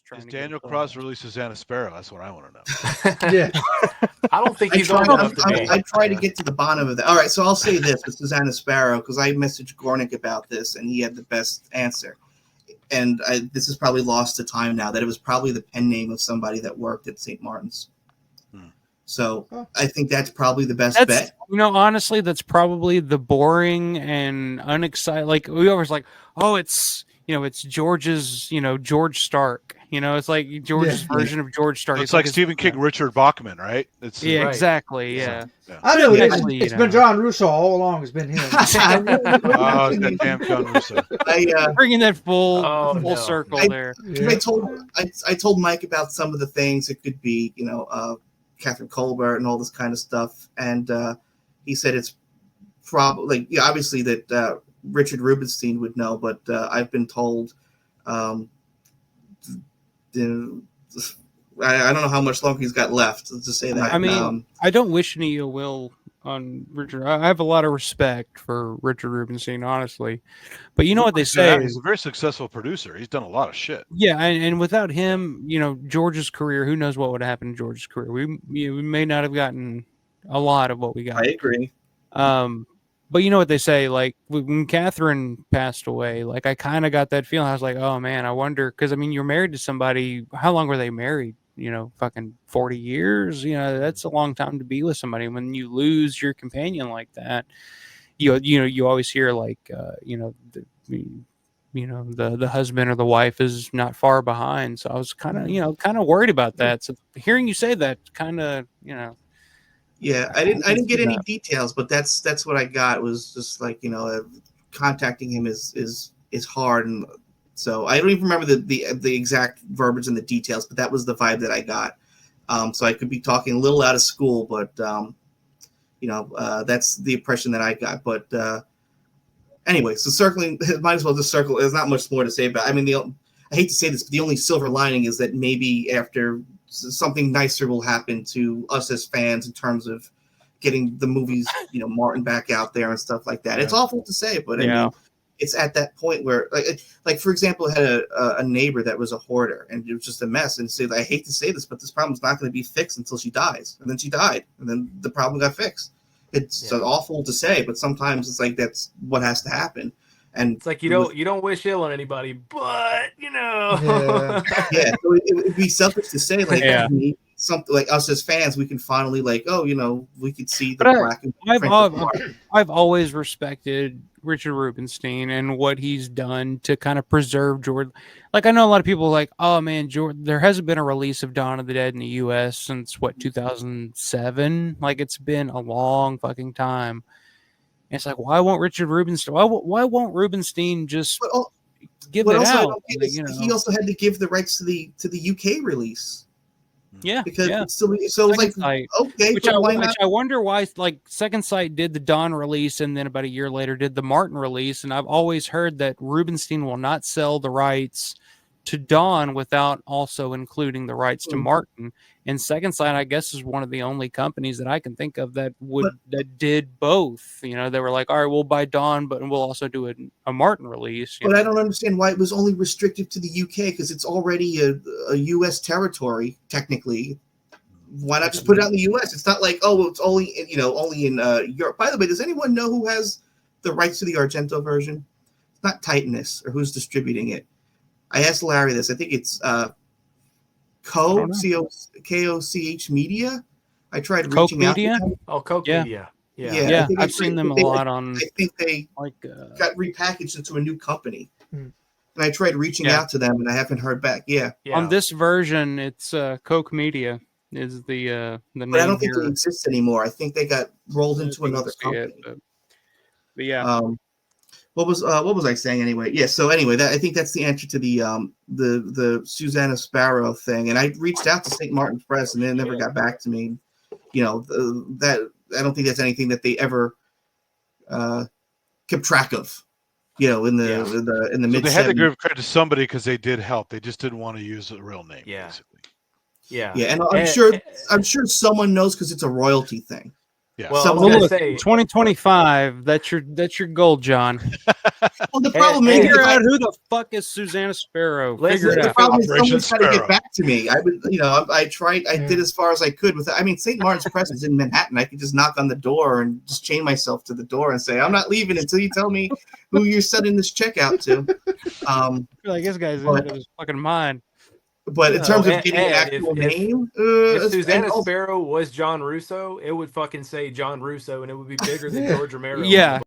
trying Is to Daniel get Cross across. really Susanna Sparrow? That's what I want to know. Yeah. I don't think he's old enough to be. I try to get to the bottom of that. All right, so I'll say this with Susanna Sparrow, because I messaged Gornick about this, and he had the best answer. And this is probably lost to time now, that it was probably the pen name of somebody that worked at St. Martin's. So I think that's probably the best bet. Honestly, that's probably the boring and unexciting. Like, we always like, oh, it's George's, George Stark. It's like George's version of George Stark. It's like Stephen King, Richard Bachman, right? It's right. Exactly. Yeah. I know it is. It's been John Russo all along. It's been him. Oh, that damn John Russo. Bringing that full circle there. I told Mike about some of the things it could be, Catherine Colbert and all this kind of stuff, and he said it's probably obviously that Richard Rubenstein would know, but I've been told I don't know how much longer he's got left to say that. I mean, I don't wish any ill will on Richard. I have a lot of respect for Richard Rubenstein, honestly, but you know what they say, he's a very successful producer. He's done a lot of shit. Yeah, and without him, George's career, who knows what would have happened in George's career? We may not have gotten a lot of what we got. I agree. But you know what they say, like when Catherine passed away, like I kind of got that feeling. I was like, oh man, I wonder, because I mean, you're married to somebody. How long were they married? Fucking 40 years. That's a long time to be with somebody. When you lose your companion like that, you always hear like, the husband or the wife is not far behind. So I was kind of worried about that. So hearing you say that, kind of, Yeah, I didn't get any details, but that's what I got. It was just like contacting him is hard, and so I don't even remember the exact verbiage and the details, but that was the vibe that I got. So I could be talking a little out of school, but that's the impression that I got. But anyway, so circling, might as well just circle. There's not much more to say about it. I mean, I hate to say this, but the only silver lining is that maybe after something nicer will happen to us as fans in terms of getting the movies, Martin back out there and stuff like that. It's awful to say, but I mean, it's at that point where, like for example, I had a neighbor that was a hoarder, and it was just a mess. And said, I hate to say this, but this problem's not going to be fixed until she dies. And then she died, and then the problem got fixed. It's awful to say, but sometimes it's like that's what has to happen. And it's like you don't wish ill on anybody, but so it would be selfish to say something like us as fans, we can finally we could see the black and I've always respected Richard Rubenstein and what he's done to kind of preserve George. Like, I know a lot of people like, oh man, George, there hasn't been a release of Dawn of the Dead in the US since 2007. Like, it's been a long fucking time. And it's like, why won't Richard Rubenstein? Why won't Rubenstein just give it out? He also had to give the rights to the UK release. Yeah, because it's like okay, which I wonder why. Like, Second Sight did the Dawn release, and then about a year later did the Martin release. And I've always heard that Rubenstein will not sell the rights to Dawn without also including the rights to Martin. And Second Sight, I guess, is one of the only companies that I can think of that did both. They were like, all right, we'll buy Dawn, but we'll also do a Martin release. But I don't understand why it was only restricted to the UK, because it's already a US territory technically. Why not just put it out in the US? It's not like, oh, well, it's only in Europe. By the way, does anyone know who has the rights to the Argento version? It's not Titanus, or who's distributing it. I asked Larry this. I think it's KOCH Media. I tried reaching out to them. Oh, Coke Media. Yeah. I've seen them a lot on. I think they got repackaged into a new company. And I tried reaching out to them, and I haven't heard back. Yeah. On this version, it's Coke Media is the name. But I don't think they exist anymore. I think they got rolled into another company. But yeah. What was I saying anyway? Yeah. So anyway, I think that's the answer to the Susanna Sparrow thing. And I reached out to St. Martin's Press, and they never got back to me. That I don't think that's anything that they ever kept track of. In the mid. They had to give credit to somebody because they did help. They just didn't want to use the real name. Yeah. Basically. Yeah. And I'm sure someone knows because it's a royalty thing. Yeah. Well, I Someone was gonna look, say, 2025. That's your goal, John. Well, the problem is, Figure if I, out who the fuck is Susanna Sparrow. Listen, Figure it the out. problem is Operation someone's got to Sparrow. get back to me. I would, I tried. I did as far as I could with. I mean, St. Martin's Press is in Manhattan. I could just knock on the door and just chain myself to the door and say, "I'm not leaving until you tell me who you're sending this check out to." I feel like this guy's but- out of his fucking mind. But in terms of Ed, getting an Ed, actual if- name, if and Susanna also- Sparrow was John Russo, it would fucking say John Russo, and it would be bigger than George Romero. Yeah.